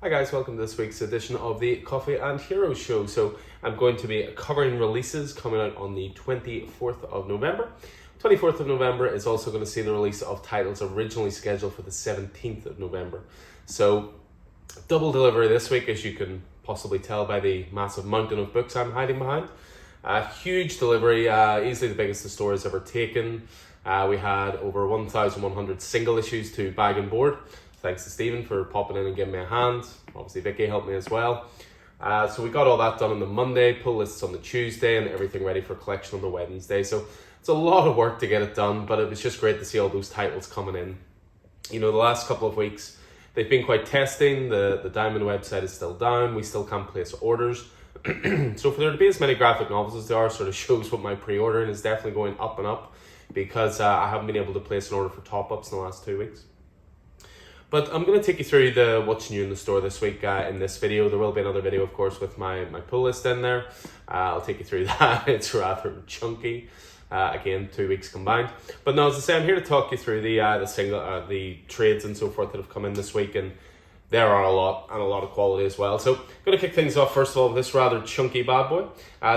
Hi guys, welcome to this week's edition of the Coffee and Heroes show. So I'm going to be covering releases coming out on the 24th of November. 24th of November is also going to see the release of titles originally scheduled for the 17th of November. So double delivery this week, as you can possibly tell by the massive mountain of books I'm hiding behind. Huge delivery, easily the biggest the store has ever taken. We had over 1,100 single issues to bag and board. Thanks to Stephen for popping in and giving me a hand. Obviously Vicky helped me as well. So we got all that done on the Monday, pull lists on the Tuesday, and everything ready for collection on the Wednesday. So it's a lot of work to get it done, but it was just great to see all those titles coming in. You know, the last couple of weeks, they've been quite testing. The Diamond website is still down. We still can't place orders. So for there to be as many graphic novels as there are sort of shows what my pre-ordering is definitely going up and up, because I haven't been able to place an order for top-ups in the last 2 weeks. But I'm going to take you through the what's new in the store this week in this video. There will be another video, of course, with my pull list in there. I'll take you through that. It's rather chunky. Again, 2 weeks combined. But no, as I say, I'm here to talk you through the trades and so forth that have come in this week, and there are a lot, and a lot of quality as well. So I'm going to kick things off, first of all, with this rather chunky bad boy.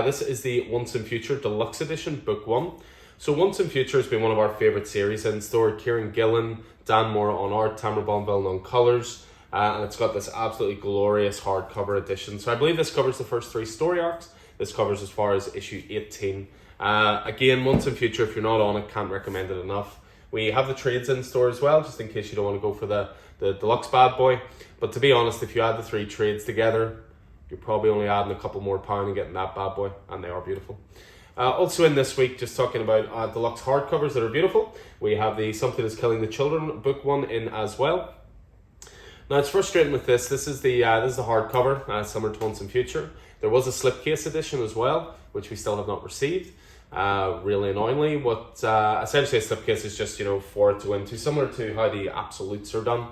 This is the Once and Future Deluxe Edition, Book 1. So Once and Future has been one of our favourite series in store. Kieran Gillen, Dan Moore on art, Tamara Bonville on colours, and it's got this absolutely glorious hardcover edition. So I believe this covers the first 3 story arcs. This covers as far as issue 18. Again, Once and Future, if you're not on it, can't recommend it enough. We have the trades in store as well, just in case you don't want to go for the deluxe bad boy. But to be honest, if you add the 3 trades together, you're probably only adding a couple more pounds and getting that bad boy, and they are beautiful. Also in this week, just talking about deluxe hardcovers that are beautiful, we have the Something is Killing the Children book 1 in as well. Now it's frustrating with this. This is the hardcover, similar to Once and Future. There was a slipcase edition as well, which we still have not received. Really annoyingly, what essentially a slipcase is just, for it to go into, similar to how the absolutes are done.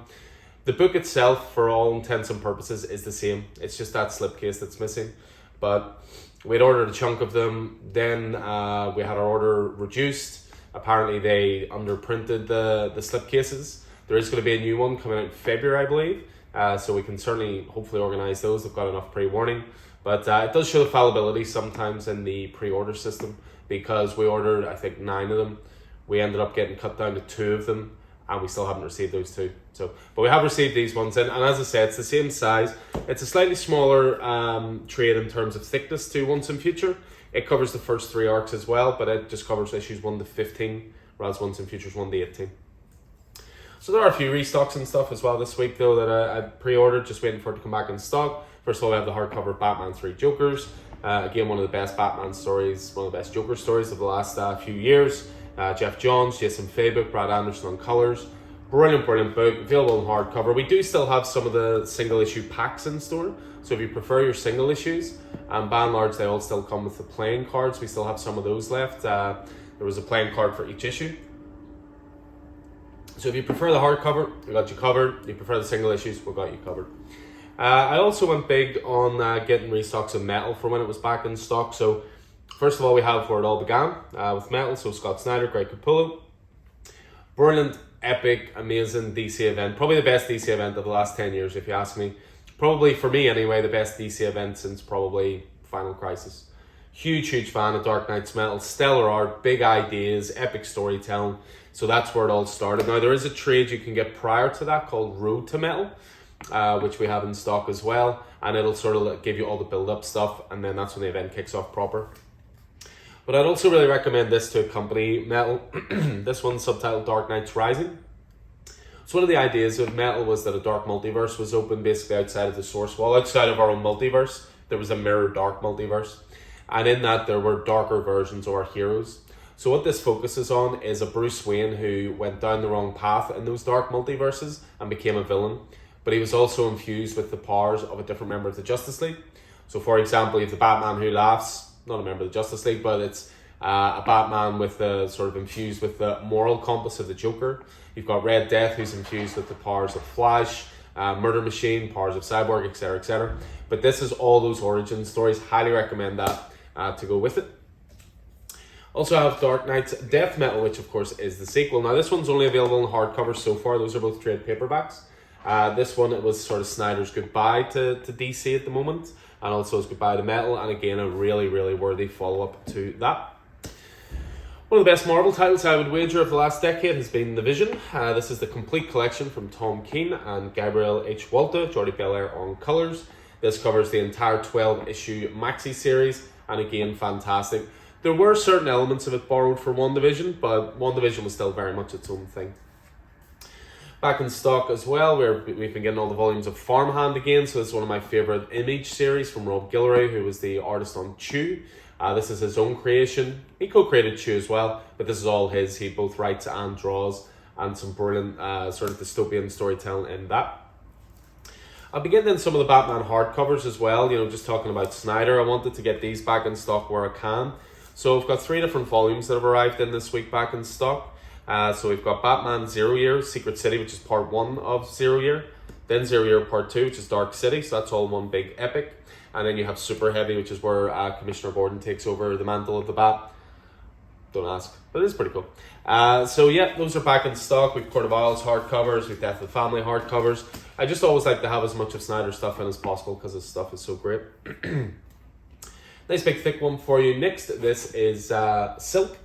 The book itself, for all intents and purposes, is the same. It's just that slipcase that's missing. But we'd ordered a chunk of them, then we had our order reduced. Apparently they underprinted the slipcases. There is going to be a new one coming out in February, I believe. So we can certainly, hopefully, organise those. They've got enough pre-warning. But it does show the fallibility sometimes in the pre-order system, because we ordered, I think, 9 of them. We ended up getting cut down to 2 of them, and we still haven't received those 2. But we have received these ones in, and as I said, it's the same size. It's a slightly smaller trade in terms of thickness to Once and Future. It covers the first 3 arcs as well, but it just covers issues 1 to 15, whereas Once and Future's 1 to 18. So there are a few restocks and stuff as well this week, though, that I pre-ordered, just waiting for it to come back in stock. First of all, we have the hardcover Batman 3 Jokers. Again, one of the best Batman stories, one of the best Joker stories of the last few years. Jeff Johns, Jason Fabok, Brad Anderson on colours. Brilliant book, available in hardcover. We do still have some of the single issue packs in store, so if you prefer your single issues, by and large they all still come with the playing cards. We still have some of those left. There was a playing card for each issue. So if you prefer the hardcover, we got you covered. If you prefer the single issues, we got you covered. I also went big on getting restocks of Metal for when it was back in stock. So first of all, we have where it all began with Metal. So Scott Snyder, Greg Capullo. Brilliant, epic, amazing DC event. Probably the best DC event of the last 10 years, if you ask me. Probably, for me anyway, the best DC event since probably Final Crisis. Huge fan of Dark Knight's Metal. Stellar art, big ideas, epic storytelling. So that's where it all started. Now, there is a trade you can get prior to that called Road to Metal, which we have in stock as well. And it'll sort of give you all the build-up stuff, and then that's when the event kicks off proper. But I'd also really recommend this to accompany Metal. This one's subtitled Dark Knight's Rising. So one of the ideas of Metal was that a dark multiverse was open basically outside of the source wall, outside of our own multiverse. There was a mirror dark multiverse. And in that, there were darker versions of our heroes. So what this focuses on is a Bruce Wayne who went down the wrong path in those dark multiverses and became a villain. But he was also infused with the powers of a different member of the Justice League. So for example, you have the Batman Who Laughs, not a member of the Justice League, but it's a Batman with the sort of infused with the moral compass of the Joker. You've got Red Death, who's infused with the powers of Flash, Murder Machine, powers of Cyborg, etc., etc. But this is all those origin stories. Highly recommend that to go with it. Also I have Dark Knight's Death Metal, which of course is the sequel. Now this one's only available in hardcover so far. Those are both trade paperbacks. This one, it was sort of Snyder's goodbye to DC at the moment, and also his goodbye to Metal, and again, a really, really worthy follow-up to that. One of the best Marvel titles I would wager of the last decade has been The Vision. This is the complete collection from Tom Keane and Gabriel H. Walta, Jordi Belair on colours. This covers the entire 12-issue maxi series, and again, fantastic. There were certain elements of it borrowed from WandaVision, but WandaVision was still very much its own thing. Back in stock as well, we've been getting all the volumes of Farmhand again, so this is one of my favourite Image series from Rob Guillory, who was the artist on Chew. This is his own creation. He co-created Chew as well, but this is all his. He both writes and draws, and some brilliant sort of dystopian storytelling in that. I'll be getting in some of the Batman hardcovers as well, just talking about Snyder. I wanted to get these back in stock where I can. So I've got 3 different volumes that have arrived in this week back in stock. So we've got Batman 0 Year, Secret City, which is part 1 of 0 Year. Then 0 Year part 2, which is Dark City. So that's all one big epic. And then you have Super Heavy, which is where Commissioner Gordon takes over the mantle of the Bat. Don't ask, but it is pretty cool. So yeah, those are back in stock. We've Court of Owls hardcovers, we've Death of the Family hardcovers. I just always like to have as much of Snyder's stuff in as possible because his stuff is so great. Nice big thick one for you. Next, this is Silk,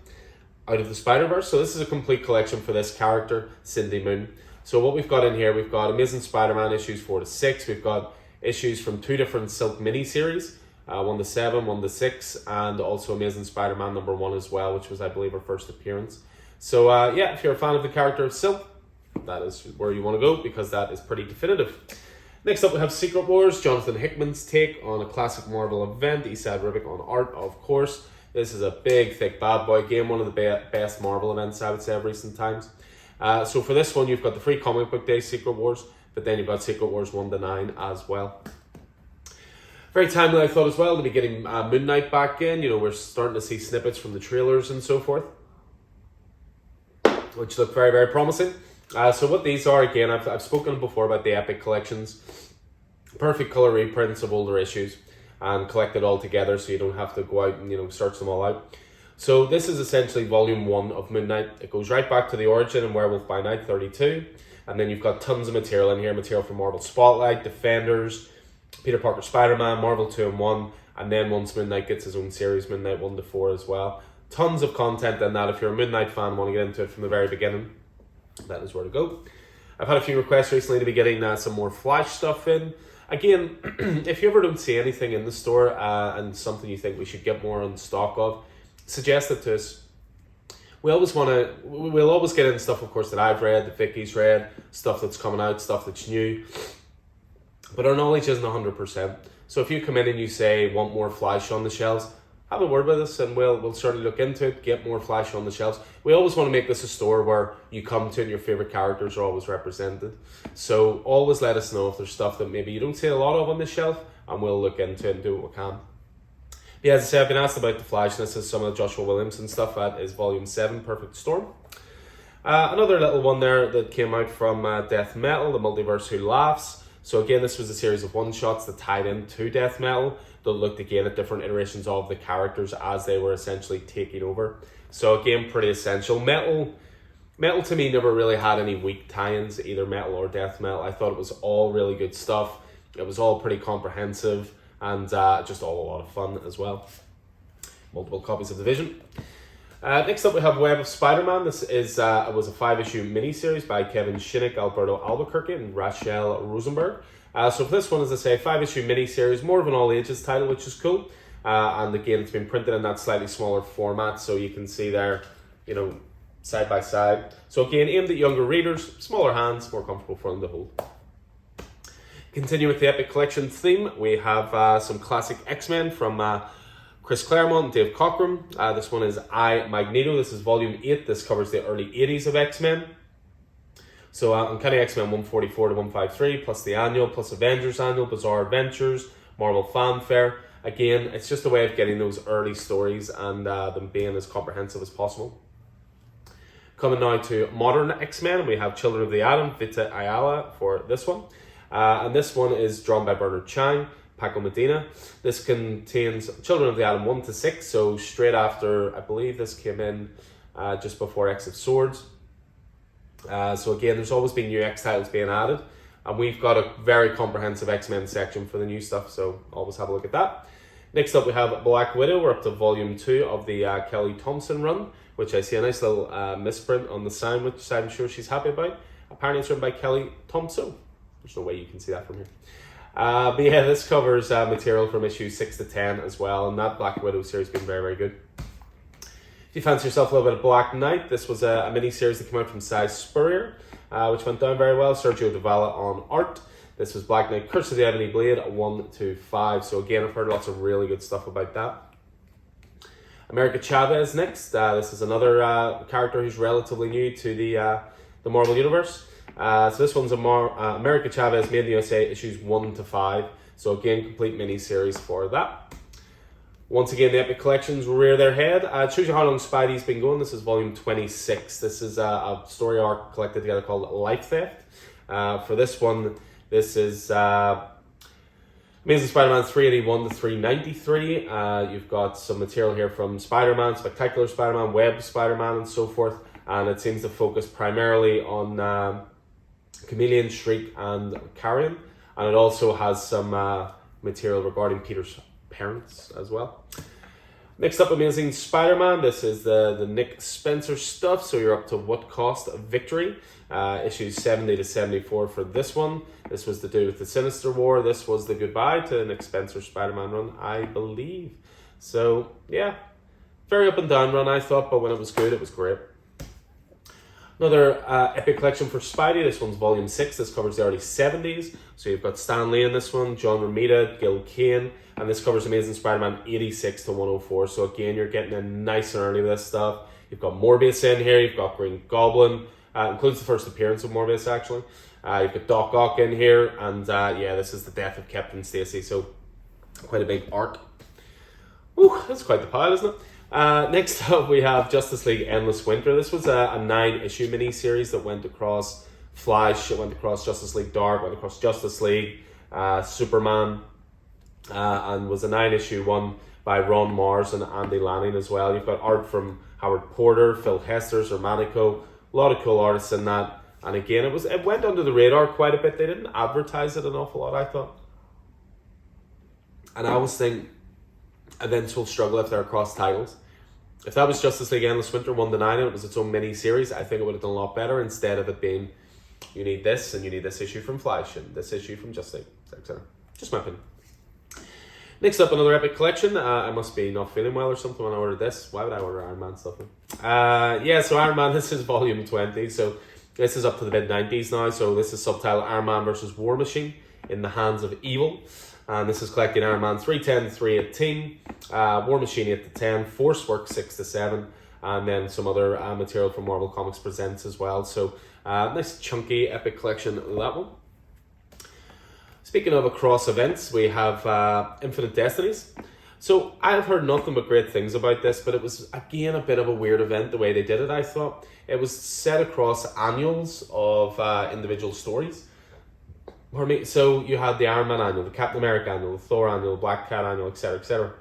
Out of the Spider-Verse. So this is a complete collection for this character, Cindy Moon. So what we've got in here, we've got Amazing Spider-Man issues 4 to 6. We've got issues from 2 different Silk miniseries, 1 to 7, 1 to 6, and also Amazing Spider-Man number 1 as well, which was, I believe, her first appearance. So yeah, if you're a fan of the character of Silk, that is where you want to go, because that is pretty definitive. Next up, we have Secret Wars, Jonathan Hickman's take on a classic Marvel event, Esad Ribic on art, of course. This is a big, thick bad boy game, one of the best Marvel events, I would say, of recent times. So for this one, you've got the free comic book day Secret Wars, but then you've got Secret Wars 1 to 9 as well. Very timely, I thought, as well, to be getting Moon Knight back in. We're starting to see snippets from the trailers and so forth, which look very, very promising. So what these are, again, I've spoken before about the Epic collections. Perfect colour reprints of older issues and collect it all together so you don't have to go out and search them all out. So this is essentially volume 1 of Moon Knight. It goes right back to the origin in Werewolf by Night 32. And then you've got tons of material in here. Material from Marvel Spotlight, Defenders, Peter Parker Spider-Man, Marvel 2-in-1. And then once Moon Knight gets his own series, Moon Knight 1 to 4 as well. Tons of content in that. If you're a Moon Knight fan and want to get into it from the very beginning, that is where to go. I've had a few requests recently to be getting some more Flash stuff in. Again, if you ever don't see anything in the store and something you think we should get more on stock of, suggest it to us. We'll always get in stuff, of course, that I've read, that Vicky's read, stuff that's coming out, stuff that's new. But our knowledge isn't 100%. So if you come in and you say, want more Flash on the shelves, have a word with us and we'll certainly look into it, get more Flash on the shelves. We always want to make this a store where you come to and your favourite characters are always represented. So always let us know if there's stuff that maybe you don't see a lot of on the shelf, and we'll look into it and do what we can. Yeah, as I said, I've been asked about the Flash, and this is some of the Joshua Williamson stuff. That is Volume 7, Perfect Storm. Another little one there that came out from Death Metal, The Multiverse Who Laughs. So again, this was a series of one-shots that tied into Death Metal that looked again at different iterations of the characters as they were essentially taking over. So again, pretty essential. Metal to me never really had any weak tie-ins, either Metal or Death Metal. I thought it was all really good stuff. It was all pretty comprehensive and just all a lot of fun as well. Multiple copies of The Vision. Next up, we have Web of Spider-Man. This is it was a 5-issue miniseries by Kevin Shinnick, Alberto Albuquerque, and Rachel Rosenberg. So for this one, as I say, 5-issue miniseries, more of an all-ages title, which is cool. And again, it's been printed in that slightly smaller format, so you can see there, side by side. So again, aimed at younger readers, smaller hands, more comfortable for them to hold. Continue with the Epic Collection theme, we have some classic X-Men from Chris Claremont and Dave Cockrum. This one is I, Magneto. This is volume 8. This covers the early 80s of X-Men. So Uncanny X-Men 144 to 153, plus the annual, plus Avengers annual, Bizarre Adventures, Marvel Fanfare. Again, it's just a way of getting those early stories and them being as comprehensive as possible. Coming now to modern X-Men, we have Children of the Atom, Vita Ayala for this one. And this one is drawn by Bernard Chang, Paco Medina. This contains Children of the Atom 1 to 6, so straight after, I believe this came in just before X of Swords. So again, there's always been new X titles being added. And we've got a very comprehensive X-Men section for the new stuff, so always have a look at that. Next up, we have Black Widow. We're up to volume 2 of the Kelly Thompson run, which I see a nice little misprint on the sign, which I'm sure she's happy about. Apparently it's written by Kelly Thompson. There's no way you can see that from here. But yeah, this covers material from issues 6 to 10 as well, and that Black Widow series has been very, very good. If you fancy yourself a little bit of Black Knight, this was a mini-series that came out from Cy Spurrier, which went down very well. Sergio Davala on art. This was Black Knight, Curse of the Ebony Blade, 1 to 5. So again, I've heard lots of really good stuff about that. America Chavez next. This is another character who's relatively new to the Marvel Universe. So this one's America Chavez, Made in the USA, issues 1 to 5. So again, complete mini-series for that. Once again, the Epic Collections rear their head. It shows you how long Spidey's been going. This is volume 26. This is a story arc collected together called Life Theft. For this one, this is Amazing Spider-Man 381 to 393. You've got some material here from Spider-Man, Spectacular Spider-Man, Web Spider-Man, and so forth. And it seems to focus primarily on Chameleon, Shriek, and Carrion. And it also has some material regarding Peter's parents as well. Next up, Amazing Spider-Man. This is the Nick Spencer stuff. So you're up to What Cost of Victory. Issues 70 to 74 for this one. This was to do with the Sinister War. This was the goodbye to Nick Spencer's Spider-Man run, I believe. So, yeah. Very up and down run, I thought, but when it was good, it was great. Another Epic Collection for Spidey. This one's volume 6. This covers the early 70s. So you've got Stan Lee in this one, John Romita, Gil Kane, and this covers Amazing Spider-Man 86 to 104. So again, you're getting in nice and early with this stuff. You've got Morbius in here. You've got Green Goblin. Includes the first appearance of Morbius, actually. You've got Doc Ock in here, and yeah, this is the death of Captain Stacy, so quite a big arc. Ooh, that's quite the pile, isn't it? Next up, we have Justice League Endless Winter. This was a 9-issue mini-series that went across Flash, it went across Justice League Dark, went across Justice League, Superman, and was a 9-issue one by Ron Mars and Andy Lanning as well. You've got art from Howard Porter, Phil Hester, Zermanico, a lot of cool artists in that. And again, it went under the radar quite a bit. They didn't advertise it an awful lot, I thought. And I always think events will struggle if they're across titles. If that was Justice League Endless Winter 1 to 9 and it was its own mini-series, I think it would have done a lot better instead of it being, you need this and you need this issue from Flash and this issue from Justice League, etc. Just my opinion. Next up, another Epic Collection. I must be not feeling well or something when I ordered this. Why would I order Iron Man stuff? Yeah, so Iron Man, this is volume 20. So this is up to the mid-90s now. So this is subtitled Iron Man vs. War Machine in the Hands of Evil. And this is collecting Iron Man 310 to 318, War Machine 8 to 10, Force Work 6 to 7, and then some other material from Marvel Comics Presents as well. So nice chunky Epic Collection, that one. Speaking of across events, we have Infinite Destinies. So I've heard nothing but great things about this, but it was, again, a bit of a weird event the way they did it, I thought. It was set across annuals of individual stories. So you had the Iron Man annual, the Captain America annual, the Thor annual, Black Cat annual, etc., etc.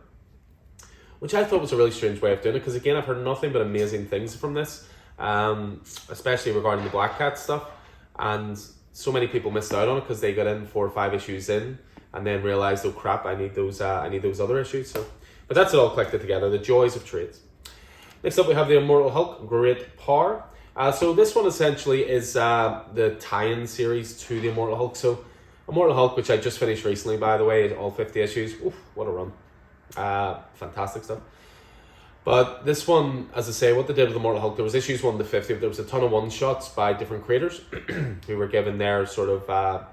Which I thought was a really strange way of doing it, because again, I've heard nothing but amazing things from this, especially regarding the Black Cat stuff. And so many people missed out on it because they got in 4 or 5 issues in and then realized, oh crap, I need those other issues. So, but that's it all collected together, the joys of trades. Next up, we have the Immortal Hulk, Great Power. So this one essentially is the tie-in series to the Immortal Hulk. So Immortal Hulk, which I just finished recently, by the way, all 50 issues. Oof, what a run. Fantastic stuff. But this one, as I say, what they did with Immortal Hulk, there was issues 1 to 50, but there was a ton of one-shots by different creators who were given their sort of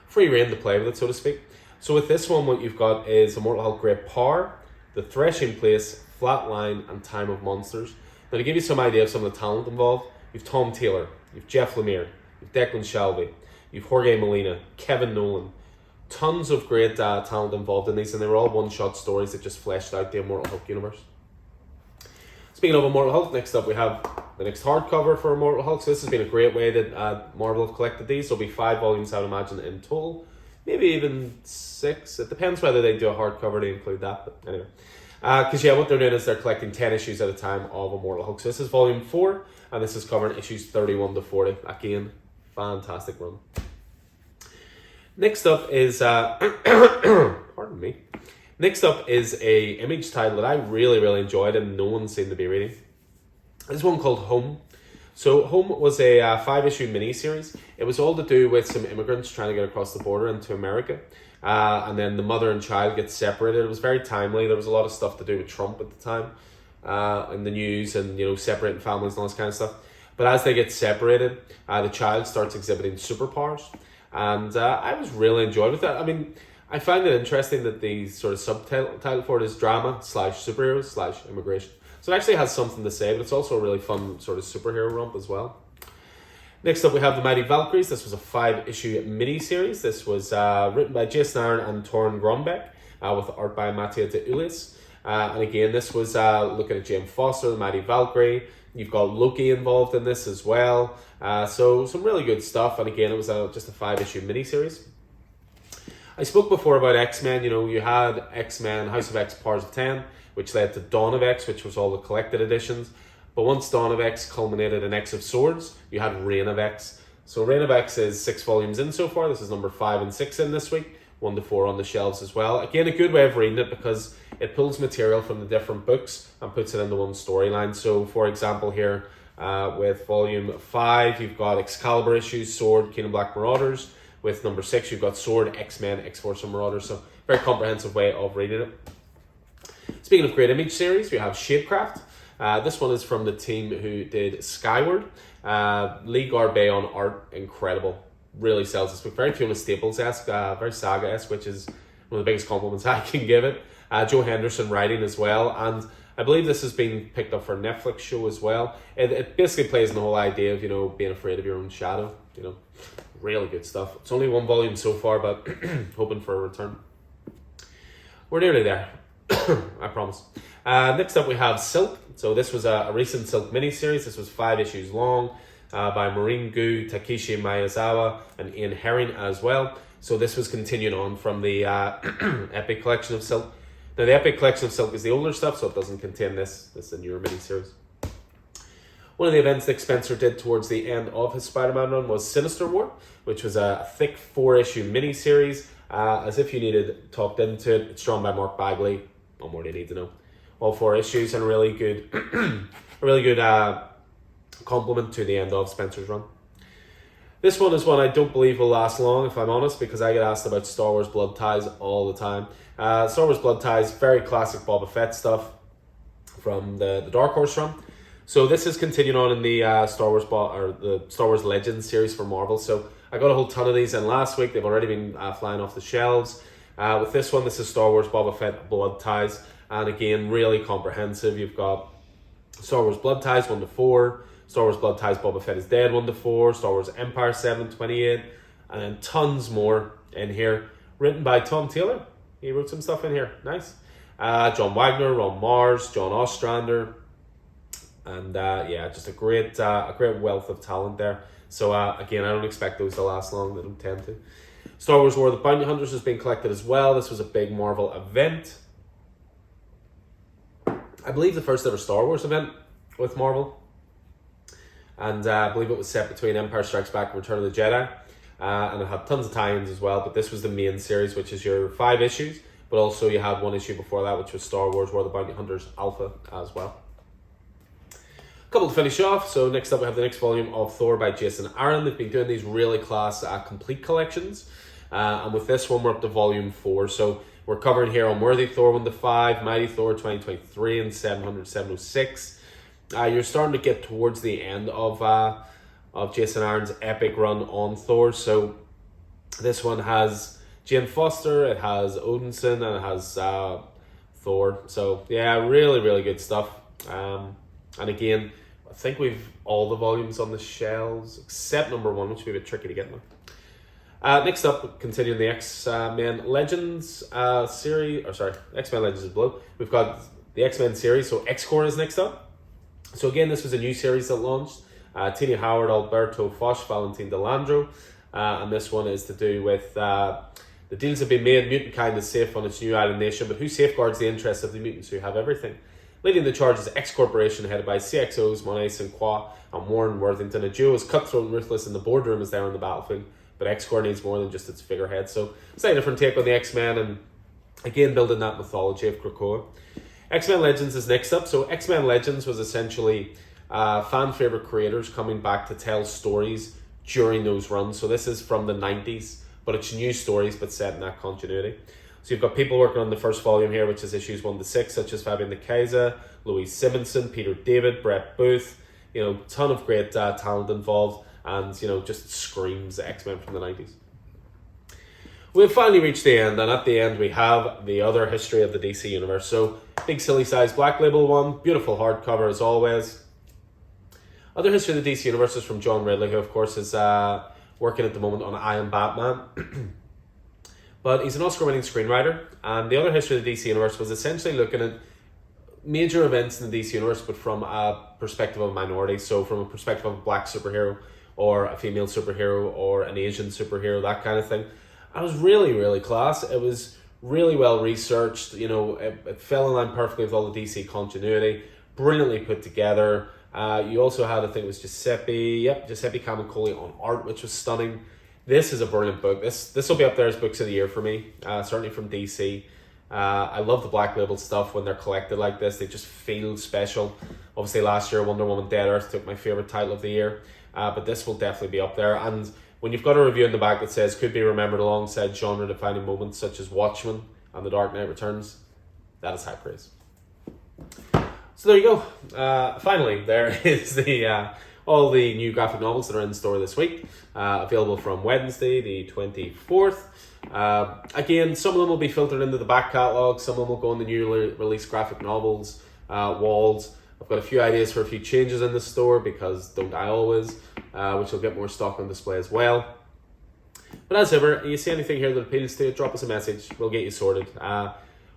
free reign to play with it, so to speak. So with this one, what you've got is Immortal Hulk Great Power, The Threshing Place, Flatline, and Time of Monsters. Now, to give you some idea of some of the talent involved, you've Tom Taylor, you've Jeff Lemire, you've Declan Shalvey, you've Jorge Molina, Kevin Nolan. Tons of great talent involved in these, and they were all one-shot stories that just fleshed out the Immortal Hulk universe. Speaking of Immortal Hulk, next up we have the next hardcover for Immortal Hulk. So this has been a great way that Marvel have collected these. There'll be 5 volumes, I would imagine, in total. Maybe even 6. It depends whether they do a hardcover to include that, but anyway. Because yeah, what they're doing is they're collecting 10 issues at a time of Immortal Hulk. So this is volume 4, and this is covering issues 31 to 40. Again, fantastic run. Next up is pardon me. Next up is a Image title that I really enjoyed and no one seemed to be reading. This one called Home. So Home was a 5-issue miniseries. It was all to do with some immigrants trying to get across the border into America. And then the mother and child get separated. It was very timely. There was a lot of stuff to do with Trump at the time in the news and, separating families and all this kind of stuff. But as they get separated, the child starts exhibiting superpowers. And I was really enjoyed with that. I mean, I find it interesting that the sort of subtitle for it is drama / superheroes / immigration. So it actually has something to say, but it's also a really fun sort of superhero romp as well. Next up, we have the Mighty Valkyries. This was a 5-issue miniseries. This was written by Jason Aaron and Torun Grønbekk, with art by Mattia de Ulis. And again, this was looking at Jane Foster, the Mighty Valkyrie. You've got Loki involved in this as well. So some really good stuff. And again, it was just a 5-issue miniseries. I spoke before about X-Men. You had X-Men, House of X, Powers of 10, which led to Dawn of X, which was all the collected editions. But once Dawn of X culminated in X of Swords, you had Reign of X. So Reign of X is 6 volumes in so far. This is number 5 and 6 in this week. 1 to 4 on the shelves as well. Again, a good way of reading it because it pulls material from the different books and puts it into one storyline. So, for example, here with volume 5, you've got Excalibur issues, Sword, King and Black Marauders. With number 6, you've got Sword, X-Men, X-Force and Marauders. So, very comprehensive way of reading it. Speaking of great Image series, we have Shapecraft. This one is from the team who did Skyward. Lee Garbey on art, incredible. Really sells this book. Very Fiona Staples-esque, very Saga-esque, which is one of the biggest compliments I can give it. Joe Henderson writing as well. And I believe this has been picked up for a Netflix show as well. It basically plays on the whole idea of, being afraid of your own shadow. Really good stuff. It's only 1 volume so far, but hoping for a return. We're nearly there. I promise. Next up we have Silk. So this was a recent Silk miniseries. This was 5 issues long by Maureen Gu, Takeshi Miyazawa, and Ian Herring as well. So this was continuing on from the Epic Collection of Silk. Now the Epic Collection of Silk is the older stuff, so it doesn't contain this. This is a newer miniseries. One of the events Nick Spencer did towards the end of his Spider-Man run was Sinister War, which was a thick 4-issue miniseries. As if you needed talked into it. It's drawn by Mark Bagley. What more do you need to know? All 4 issues and a really good, compliment to the end of Spencer's run. This one is one I don't believe will last long, if I'm honest, because I get asked about Star Wars Blood Ties all the time. Star Wars Blood Ties, very classic Boba Fett stuff from the Dark Horse run. So this is continuing on in the the Star Wars Legends series for Marvel. So I got a whole ton of these in last week. They've already been flying off the shelves. With this one, this is Star Wars Boba Fett Blood Ties. And again, really comprehensive. You've got Star Wars Blood Ties 1 to 4, Star Wars Blood Ties Boba Fett is Dead 1 to 4, Star Wars Empire 7, 28, and then tons more in here. Written by Tom Taylor. He wrote some stuff in here. Nice. John Wagner, Ron Mars, John Ostrander. And just a great wealth of talent there. So again, I don't expect those to last long. They don't tend to. Star Wars War of the Bounty Hunters has been collected as well. This was a big Marvel event. I believe the first ever Star Wars event with Marvel. And I believe it was set between Empire Strikes Back and Return of the Jedi. And it had tons of tie-ins as well. But this was the main series, which is your 5 issues. But also you had 1 issue before that, which was Star Wars War of the Bounty Hunters Alpha as well. Couple to finish off. So next up we have the next volume of Thor by Jason Aaron. They've been doing these really class complete collections. And with this one we're up to volume 4. So we're covering here Unworthy Thor 1 to 5, Mighty Thor 2023 and 700, 706. You're starting to get towards the end of Jason Aaron's epic run on Thor. So this one has Jane Foster, it has Odinson, and it has Thor. So yeah, really good stuff. And again, I think we've all the volumes on the shelves except number 1, which would be a bit tricky to get now. Next up, continuing the X-Men Legends series, X-Men Legends is below. We've got the X-Men series, so X-Corps is next up. So again, this was a new series that launched. Tina Howard, Alberto Foch, Valentin Delandro. And this one is to do with the deals have been made, mutant kind is safe on its new island nation, but who safeguards the interests of the mutants who have everything? Leading the charge is X Corporation, headed by CXOs Monet St. Croix and Warren Worthington. A duo as cutthroat and ruthless in the boardroom as they are on the battlefield, but X-Corps needs more than just its figurehead. So slightly different take on the X-Men, and again building that mythology of Krakoa. X-Men Legends is next up. So X-Men Legends was essentially fan favorite creators coming back to tell stories during those runs. So this is from the 90s, but it's new stories but set in that continuity. So you've got people working on the first volume here, which is issues 1 to 6, such as Fabian Nakaisa, Louise Simonson, Peter David, Brett Booth, ton of great talent involved, and just screams X-Men from the 90s. We've finally reached the end, and at the end we have the other history of the DC Universe. So big silly size Black Label one, beautiful hardcover as always. Other history of the DC Universe is from John Ridley, who of course is working at the moment on I Am Batman. But he's an Oscar-winning screenwriter, and the other history of the DC Universe was essentially looking at major events in the DC Universe, but from a perspective of a minority. So from a perspective of a black superhero, or a female superhero, or an Asian superhero, that kind of thing. And it was really, really class. It was really well researched. It fell in line perfectly with all the DC continuity. Brilliantly put together. You also had, I think it was Giuseppe Camuncoli on art, which was stunning. This is a brilliant book. This will be up there as books of the year for me, certainly from DC. I love the Black Label stuff when they're collected like this. They just feel special. Obviously last year Wonder Woman Dead Earth took my favourite title of the year, but this will definitely be up there. And when you've got a review in the back that says could be remembered alongside genre-defining moments such as Watchmen and The Dark Knight Returns, that is high praise. So there you go. Finally, there is all the new graphic novels that are in store this week, available from Wednesday the 24th. Again, some of them will be filtered into the back catalogue, some of them will go on the newly released graphic novels walls. I've got a few ideas for a few changes in the store, because don't I always, which will get more stock on display as well. But as ever, you see anything here that appeals to you, drop us a message, we'll get you sorted.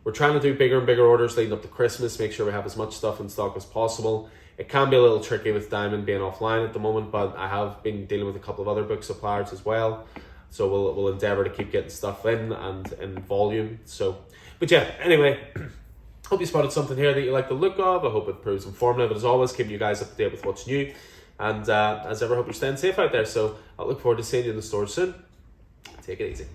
We're trying to do bigger and bigger orders leading up to Christmas, make sure we have as much stuff in stock as possible. It can be a little tricky with Diamond being offline at the moment, but I have been dealing with a couple of other book suppliers as well. So we'll endeavour to keep getting stuff in and in volume. But yeah, anyway, hope you spotted something here that you like the look of. I hope it proves informative. But as always, keeping you guys up to date with what's new. And as ever, hope you're staying safe out there. So I look forward to seeing you in the store soon. Take it easy.